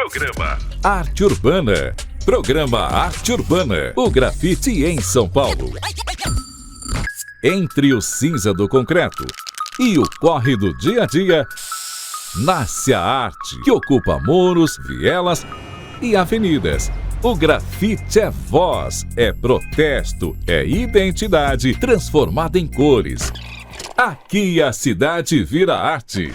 Programa Arte Urbana. Programa Arte Urbana. O grafite em São Paulo. Entre o cinza do concreto e o corre do dia a dia, nasce a arte que ocupa muros, vielas e avenidas. O grafite é voz, é protesto, é identidade transformada em cores. Aqui a cidade vira arte.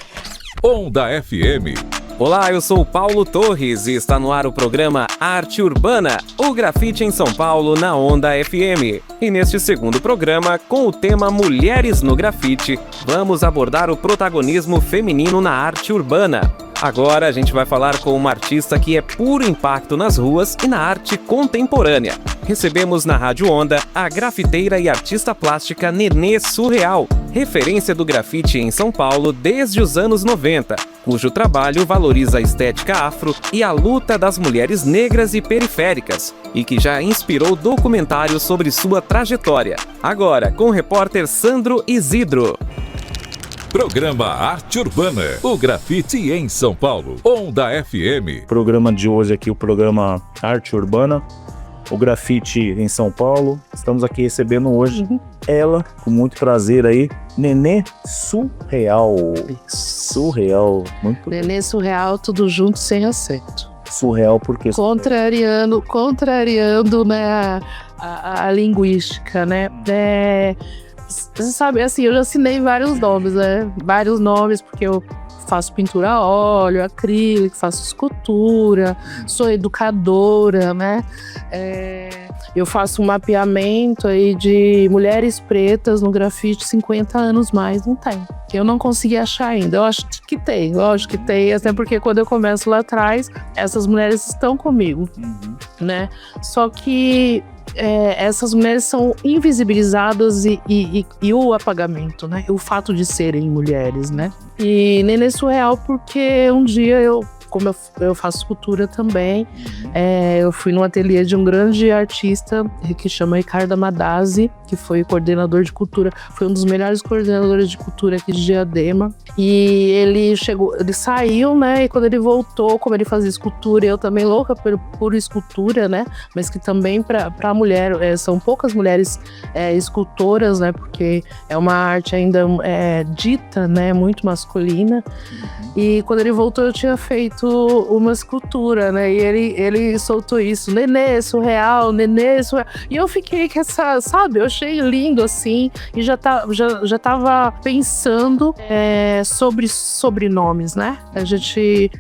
Onda FM. Olá, eu sou o Paulo Torres e está no ar o programa Arte Urbana, o grafite em São Paulo na Onda FM. E neste segundo programa, com o tema Mulheres no Grafite, vamos abordar o protagonismo feminino na arte urbana. Agora a gente vai falar com uma artista que é puro impacto nas ruas e na arte contemporânea. Recebemos na Rádio Onda a grafiteira e artista plástica Nenê Surreal, referência do grafite em São Paulo desde os anos 90, cujo trabalho valoriza a estética afro e a luta das mulheres negras e periféricas, e que já inspirou documentários sobre sua trajetória. Agora, com o repórter Sandro Isidro. Programa Arte Urbana, o grafite em São Paulo. Onda FM. Programa de hoje aqui, o programa Arte Urbana, o grafite em São Paulo. Estamos aqui recebendo hoje ela, com muito prazer aí, Nenê Surreal. Surreal, muito Nenê Surreal, tudo junto sem acento. surreal porque... Contrariando, né, a linguística, né? Você sabe, assim, eu já assinei vários nomes, né? Vários nomes, porque eu faço pintura a óleo, acrílico, faço escultura, sou educadora, né? Eu faço um mapeamento aí de mulheres pretas no grafite 50 anos mais, não tem. Eu não consegui achar ainda. Eu acho que tem, lógico que tem, até porque quando eu começo lá atrás, essas mulheres estão comigo, né? Só que essas mulheres são invisibilizadas e o apagamento, né? O fato de serem mulheres, né? E Nenê Surreal porque um dia como eu faço escultura também, eu fui num ateliê de um grande artista que chama Ricardo Amadazzi, que foi coordenador de cultura, foi um dos melhores coordenadores de cultura aqui de Diadema. E ele saiu, né? E quando ele voltou, como ele fazia escultura, eu também louca por escultura, né? Mas que também para mulher, são poucas mulheres escultoras, né? Porque é uma arte ainda dita, né? Muito masculina. E quando ele voltou, eu tinha feito uma escultura, né? E ele soltou isso, Nenê Surreal, Nenê Surreal. E eu fiquei com essa, sabe? Eu achei lindo, assim. E já tava pensando sobre sobrenomes, né? A gente,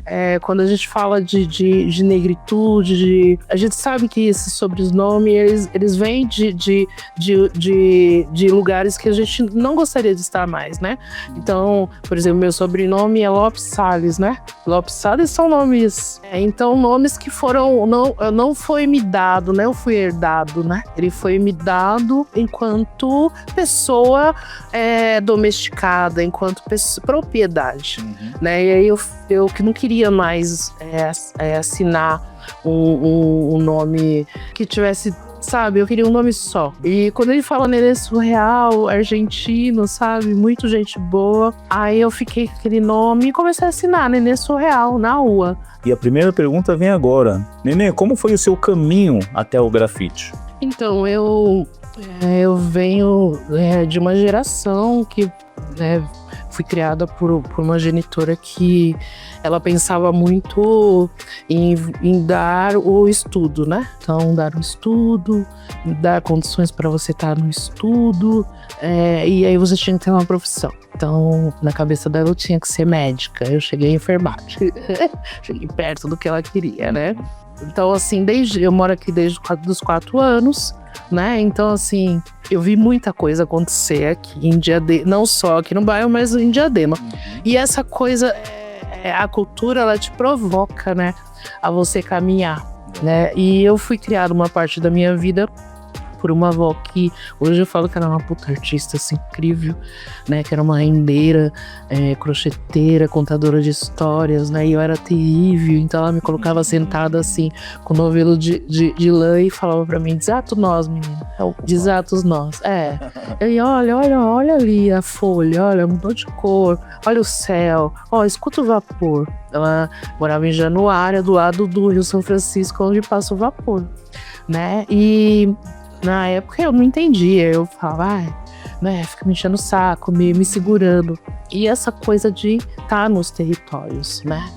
quando a gente fala de negritude, a gente sabe que esses sobrenomes, eles vêm de lugares que a gente não gostaria de estar mais, né? Então, por exemplo, meu sobrenome é Lopes Salles, né? Lopes Salles são nomes, então nomes que não foi me dado, né? Eu fui herdado, né? Ele foi me dado enquanto pessoa domesticada, enquanto propriedade, né? E aí eu que não queria mais assinar um nome que tivesse, sabe, eu queria um nome só. E quando ele fala Nenê Surreal, argentino, sabe, muito gente boa, aí eu fiquei com aquele nome e comecei a assinar Nenê Surreal na rua. E a primeira pergunta vem agora. Nenê, como foi o seu caminho até o grafite? Então, eu venho de uma geração que fui criada por uma genitora que ela pensava muito em dar o estudo, né? Então, dar o estudo, dar condições para você estar no estudo, e aí você tinha que ter uma profissão. Então, na cabeça dela eu tinha que ser médica, eu cheguei em enfermagem. Cheguei perto do que ela queria, né? Então, assim, eu moro aqui desde os 4 anos, né? Então, assim, eu vi muita coisa acontecer aqui em Diadema, não só aqui no bairro, mas em Diadema. E essa coisa, a cultura, ela te provoca, né? A você caminhar, né? E eu fui criada uma parte da minha vida por uma avó que hoje eu falo que era uma puta artista assim, incrível, né? Que era uma rendeira, crocheteira, contadora de histórias, né? E eu era terrível, então ela me colocava sentada assim, com o novelo de lã e falava pra mim, desata nós, menina. Desata os nós. E olha ali a folha, olha, mudou de cor, olha o céu, escuta o vapor. Ela morava em Januária, do lado do Rio São Francisco, onde passa o vapor, né? E na época eu não entendia, eu falava, né, fica me enchendo o saco, me segurando. E essa coisa de estar nos territórios, né?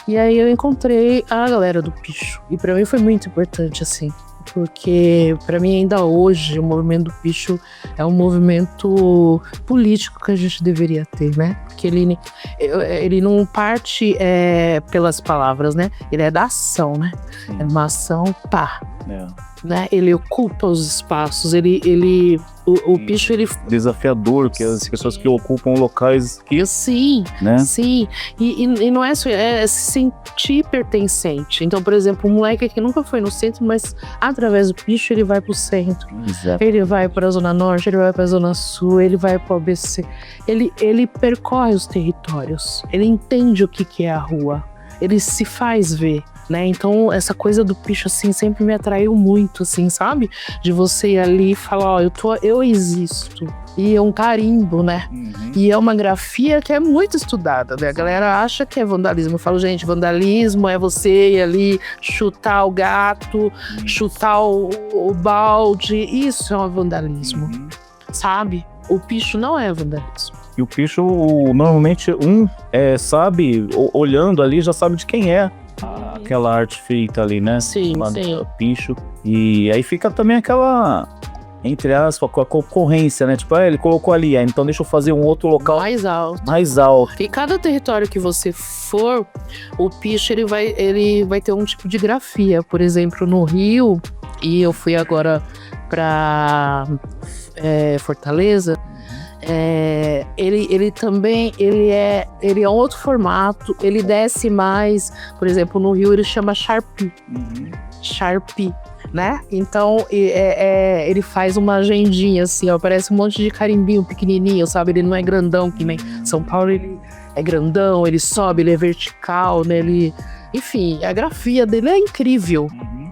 E aí eu encontrei a galera do Picho. E pra mim foi muito importante, assim. Porque pra mim ainda hoje o movimento do Picho é um movimento político que a gente deveria ter, né? Porque ele não parte pelas palavras, né? Ele é da ação, né? É uma ação, né? Ele ocupa os espaços, o Picho, ele... Desafiador, que as pessoas que ocupam locais que... Sim, né? Sim. E não é só... É se sentir pertencente. Então, por exemplo, um moleque que nunca foi no centro, mas através do Picho ele vai pro centro. Exato. Ele vai pra Zona Norte, ele vai pra Zona Sul, ele vai pro ABC. Ele percorre os territórios. Ele entende o que é a rua. Ele se faz ver. Né? Então essa coisa do Picho assim sempre me atraiu muito, assim, sabe? De você ir ali e falar, eu existo. E é um carimbo, né? E é uma grafia que é muito estudada, né? A galera acha que é vandalismo. Eu falo, gente, vandalismo é você ir ali chutar o gato, chutar o balde. Isso é um vandalismo, sabe? O Picho não é vandalismo. E o Picho, normalmente, sabe, olhando ali, já sabe de quem é aquela arte feita ali, né? Sim. Picho. E aí fica também aquela, entre aspas, com a concorrência, né? Tipo, ele colocou ali, então deixa eu fazer um outro local mais alto. E cada território que você for, o Picho ele vai ter um tipo de grafia. Por exemplo, no Rio, e eu fui agora pra Fortaleza. Ele também é um outro formato, ele desce mais. Por exemplo, no Rio ele chama Sharpie, né? Então ele faz uma agendinha assim, parece um monte de carimbinho pequenininho, sabe? Ele não é grandão que nem São Paulo, ele é grandão, ele sobe, ele é vertical, né? Enfim, a grafia dele é incrível.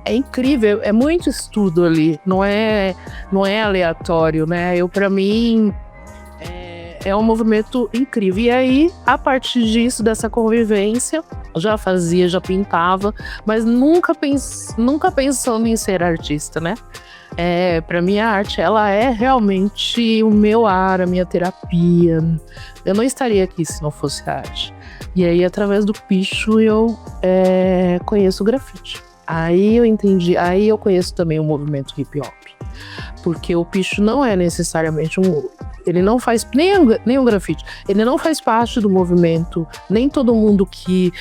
É incrível, é muito estudo ali, não é aleatório, né? Pra mim é um movimento incrível. E aí, a partir disso, dessa convivência, já pintava, mas nunca pensando em ser artista, né? Pra mim, a arte, ela é realmente o meu ar, a minha terapia. Eu não estaria aqui se não fosse a arte. E aí, através do Picho, eu conheço o grafite. Aí eu entendi, aí eu conheço também o movimento hip hop. Porque o Picho não é necessariamente ele não faz nem o grafite, ele não faz parte do movimento, nem todo mundo que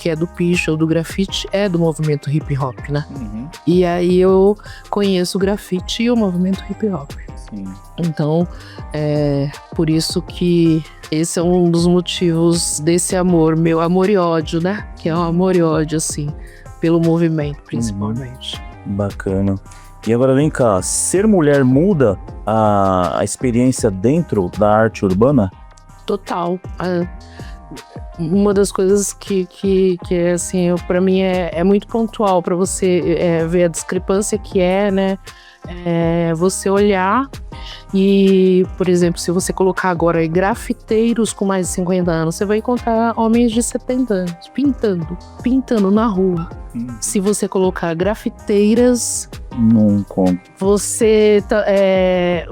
é do Picho ou do grafite é do movimento hip hop, né? E aí eu conheço o grafite e o movimento hip hop. Sim. Então, por isso que esse é um dos motivos desse amor, meu amor e ódio, né? Que é um amor e ódio, assim, pelo movimento, principalmente. Bacana. E agora vem cá, ser mulher muda a experiência dentro da arte urbana? Total. Uma das coisas que é assim, pra mim é muito pontual pra você ver a discrepância que né? Você olhar e, por exemplo, se você colocar agora aí grafiteiros com mais de 50 anos, você vai encontrar homens de 70 anos pintando na rua. Se você colocar grafiteiras, não conto. Você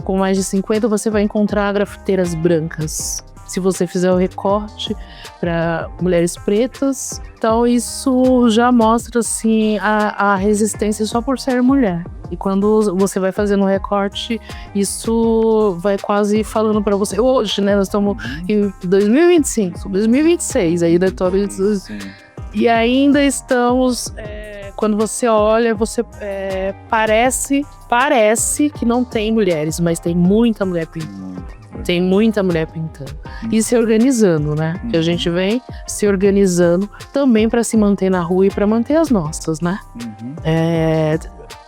com mais de 50, você vai encontrar grafiteiras brancas. Se você fizer o recorte para mulheres pretas, então isso já mostra assim a resistência só por ser mulher. E quando você vai fazendo o recorte, isso vai quase falando para você. Hoje, né, nós estamos em 2025, 2026, ainda estamos. E ainda estamos. Quando você olha, você parece que não tem mulheres, mas tem muita mulher pintando. Tem muita mulher pintando. E se organizando, né? Que a gente vem se organizando também para se manter na rua e para manter as nossas, né?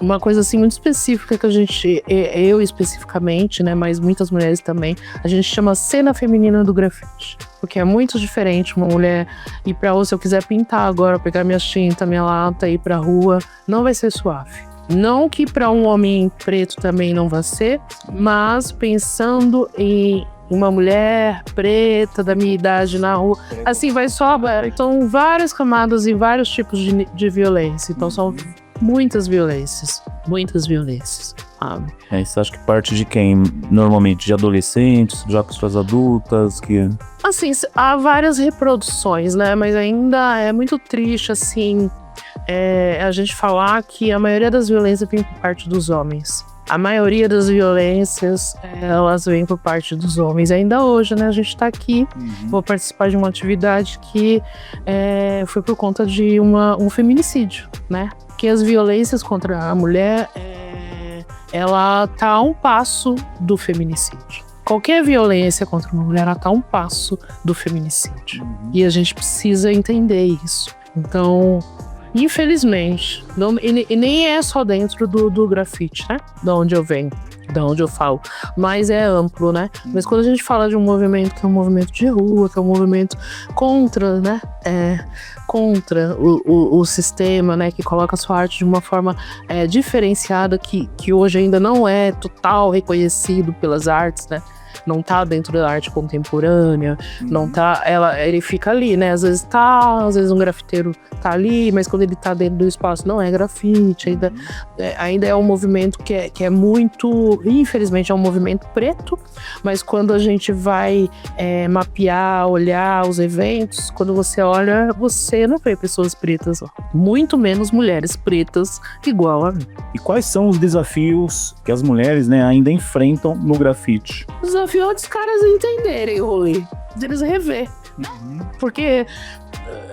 uma coisa assim muito específica que a gente, eu especificamente, né, mas muitas mulheres também, a gente chama cena feminina do grafite. Porque é muito diferente uma mulher ir pra rua, se eu quiser pintar agora, pegar minha tinta, minha lata, ir pra rua, não vai ser suave. Não que para um homem preto também não vai ser, mas pensando em uma mulher preta da minha idade na rua, assim, vai só... São várias camadas e vários tipos de violência. Então são muitas violências. Isso acho que parte de quem? Normalmente de adolescentes, já pessoas adultas, que... Assim, há várias reproduções, né? Mas ainda é muito triste, assim, a gente falar que a maioria das violências vem por parte dos homens. A maioria das violências, elas vêm por parte dos homens. Ainda hoje, né, a gente tá aqui, vou participar de uma atividade que foi por conta de um feminicídio, né? Que as violências contra a mulher, ela tá a um passo do feminicídio. Qualquer violência contra uma mulher, ela tá a um passo do feminicídio. E a gente precisa entender isso. Então... Infelizmente, e nem é só dentro do grafite, né? Da onde eu venho, da onde eu falo, mas é amplo, né? Mas quando a gente fala de um movimento que é um movimento de rua, que é um movimento contra, né? Contra o sistema, né? Que coloca a sua arte de uma forma diferenciada, que hoje ainda não é total reconhecido pelas artes, né? Não tá dentro da arte contemporânea, não tá, ele fica ali, né? Às vezes um grafiteiro tá ali, mas quando ele tá dentro do espaço não é grafite, ainda é um movimento que é muito, infelizmente é um movimento preto, mas quando a gente vai mapear, olhar os eventos, quando você olha, você não vê pessoas pretas, ó. Muito menos mulheres pretas igual a mim. E quais são os desafios que as mulheres, né, ainda enfrentam no grafite? O desafio é dos caras entenderem o rolê, deles rever. Porque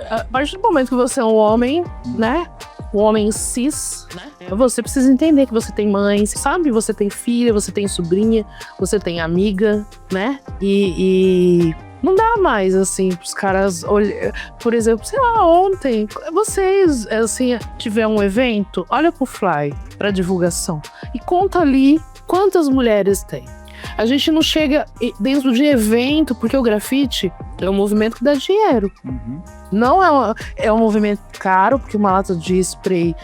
a partir do momento que você é um homem, né? Um homem cis, né? Você precisa entender que você tem mãe, sabe? Você tem filha, você tem sobrinha, você tem amiga, né? E não dá mais, assim, pros caras olhar. Por exemplo, sei lá, ontem, vocês, assim, tiver um evento, olha pro Fly, pra divulgação, e conta ali quantas mulheres tem. A gente não chega dentro de evento, porque o grafite é um movimento que dá dinheiro. Não é um movimento caro, porque uma lata de spray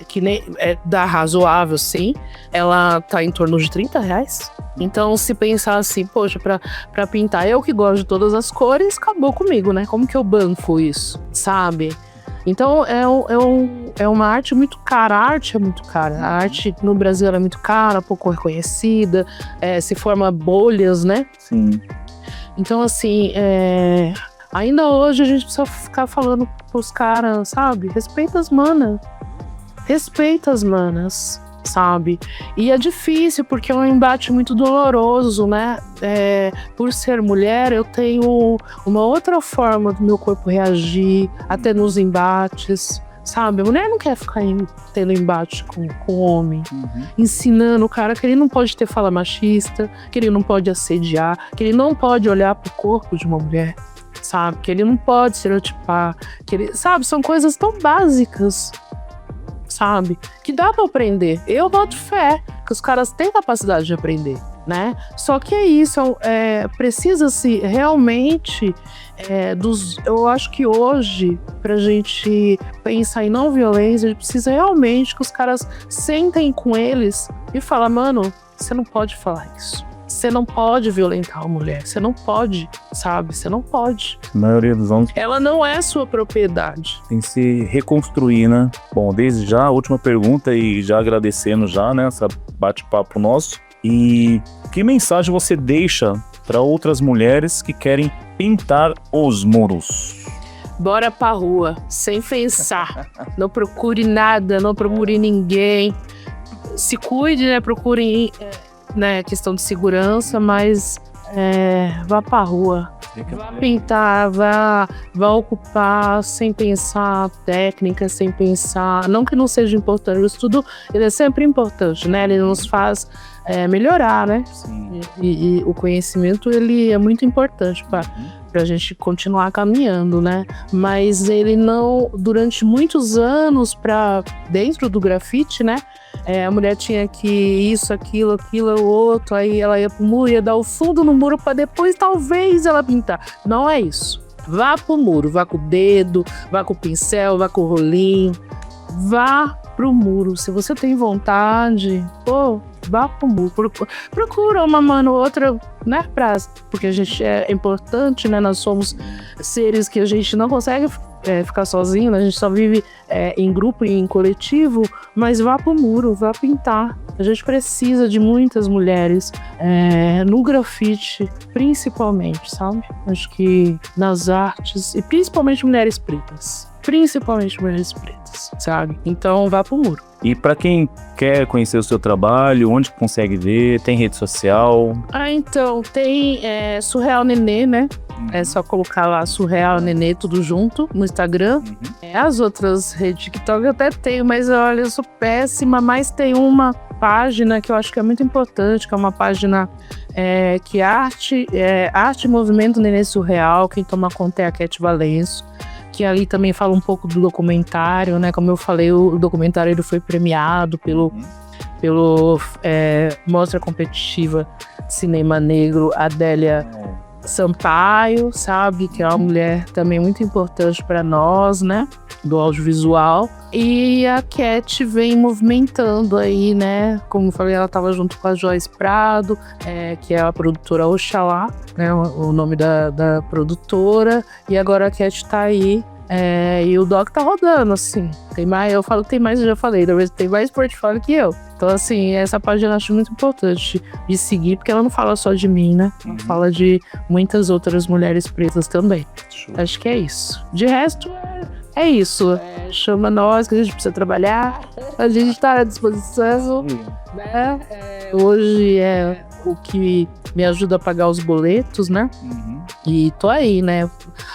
que nem dá razoável, sim, ela tá em torno de R$30. Então, se pensar assim, poxa, pra pintar, eu que gosto de todas as cores, acabou comigo, né? Como que eu banco isso, sabe? Então, é uma arte muito cara. A arte é muito cara. A arte no Brasil é muito cara, pouco reconhecida, se forma bolhas, né? Sim. Então, assim, ainda hoje a gente precisa ficar falando pros caras, sabe? Respeita as manas, sabe? E é difícil, porque é um embate muito doloroso, né? Por ser mulher, eu tenho uma outra forma do meu corpo reagir, até nos embates, sabe? A mulher não quer ficar tendo embate com o homem, ensinando o cara que ele não pode ter fala machista, que ele não pode assediar, que ele não pode olhar pro corpo de uma mulher, sabe? Que ele não pode estereotipar, que ele, sabe? São coisas tão básicas, sabe? Que dá pra aprender. Eu boto fé que os caras têm capacidade de aprender, né? Só que é isso, precisa-se realmente eu acho que hoje, pra gente pensar em não violência, a gente precisa realmente que os caras sentem com eles e falar, mano, você não pode falar isso. Você não pode violentar uma mulher. Você não pode, sabe? Você não pode. A maioria dos homens... Ela não é sua propriedade. Tem que se reconstruir, né? Bom, desde já, a última pergunta e já agradecendo já, né? Essa bate-papo nosso. E que mensagem você deixa para outras mulheres que querem pintar os muros? Bora pra rua, sem pensar. Não procure nada, não procure ninguém. Se cuide, né? Procure... né, questão de segurança, mas vá pra rua, vá pintar, vá ocupar sem pensar técnica, sem pensar, não que não seja importante, o estudo ele é sempre importante, né, ele nos faz melhorar, né, e o conhecimento ele é muito importante para pra gente continuar caminhando, né? Mas ele não, durante muitos anos, dentro do grafite, né? A mulher tinha que isso, aquilo, o outro, aí ela ia pro muro, ia dar o fundo no muro pra depois talvez ela pintar. Não é isso. Vá pro muro, vá com o dedo, vá com o pincel, vá com o rolinho, vá pro muro. Se você tem vontade, vá pro muro. Procura uma mano ou outra, né? Porque a gente é importante, né? Nós somos seres que a gente não consegue ficar sozinho, né? A gente só vive em grupo e em coletivo, mas vá pro muro, vá pintar. A gente precisa de muitas mulheres no grafite, principalmente, sabe? Acho que nas artes, e principalmente mulheres pretas. Sabe? Então vá pro muro. E para quem quer conhecer o seu trabalho, onde consegue ver? Tem rede social? Então, tem Surreal Nenê, né? É só colocar lá Surreal Nenê, tudo junto, no Instagram. As outras redes TikTok eu até tenho, mas olha, eu sou péssima, mas tem uma página que eu acho que é muito importante, que é uma página que Arte e Movimento Nenê Surreal, quem toma conta é a Cat Valenço, que ali também fala um pouco do documentário, né? Como eu falei, o documentário ele foi premiado pelo Mostra Competitiva de Cinema Negro, Adélia Sampaio, sabe? Que é uma mulher também muito importante para nós, né? Do audiovisual. E a Cat vem movimentando aí, né? Como eu falei, ela estava junto com a Joyce Prado, que é a produtora Oxalá, né? O nome da produtora. E agora a Cat tá aí. E o doc tá rodando, assim. Tem mais, eu falo tem mais, eu já falei, talvez tem mais portfólio que eu. Então, assim, essa página eu acho muito importante de seguir, porque ela não fala só de mim, né? Ela fala de muitas outras mulheres pretas também. Acho que é isso. De resto, é isso. Chama nós, que a gente precisa trabalhar. A gente tá à disposição, né? Hoje é o que me ajuda a pagar os boletos, né? E tô aí, né?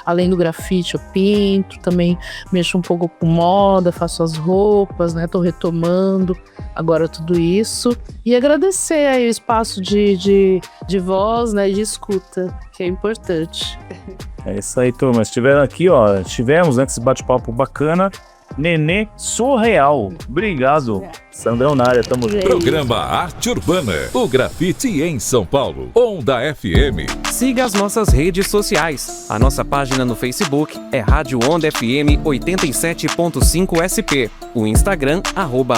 Além do grafite, eu pinto, também mexo um pouco com moda, faço as roupas, né? Tô retomando agora tudo isso. E agradecer aí o espaço de voz, né? De escuta, que é importante. É isso aí, turma. Tivemos, né, esse bate-papo bacana. Nenê Surreal. Obrigado. Sandrão na área, tamo junto. Programa Arte Urbana, o grafite em São Paulo. Onda FM. Siga as nossas redes sociais. A nossa página no Facebook é Rádio Onda FM 87.5 SP. O Instagram,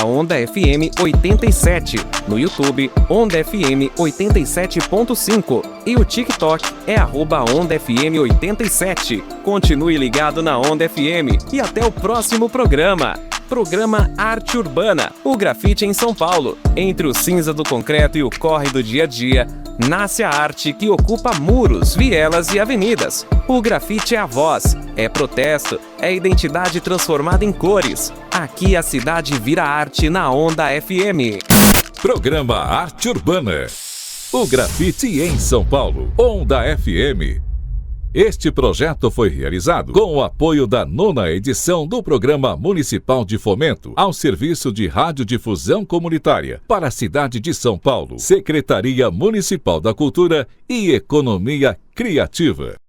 @Onda FM 87. No YouTube, Onda FM 87.5. E o TikTok é @Onda FM 87. Continue ligado na Onda FM e até o próximo programa. Programa Arte Urbana, o grafite em São Paulo. Entre o cinza do concreto e o corre do dia a dia, nasce a arte que ocupa muros, vielas e avenidas. O grafite é a voz, é protesto, é identidade transformada em cores. Aqui a cidade vira arte na Onda FM. Programa Arte Urbana, o grafite em São Paulo. Onda FM. Este projeto foi realizado com o apoio da 9ª edição do Programa Municipal de Fomento ao Serviço de Radiodifusão Comunitária para a cidade de São Paulo, Secretaria Municipal da Cultura e Economia Criativa.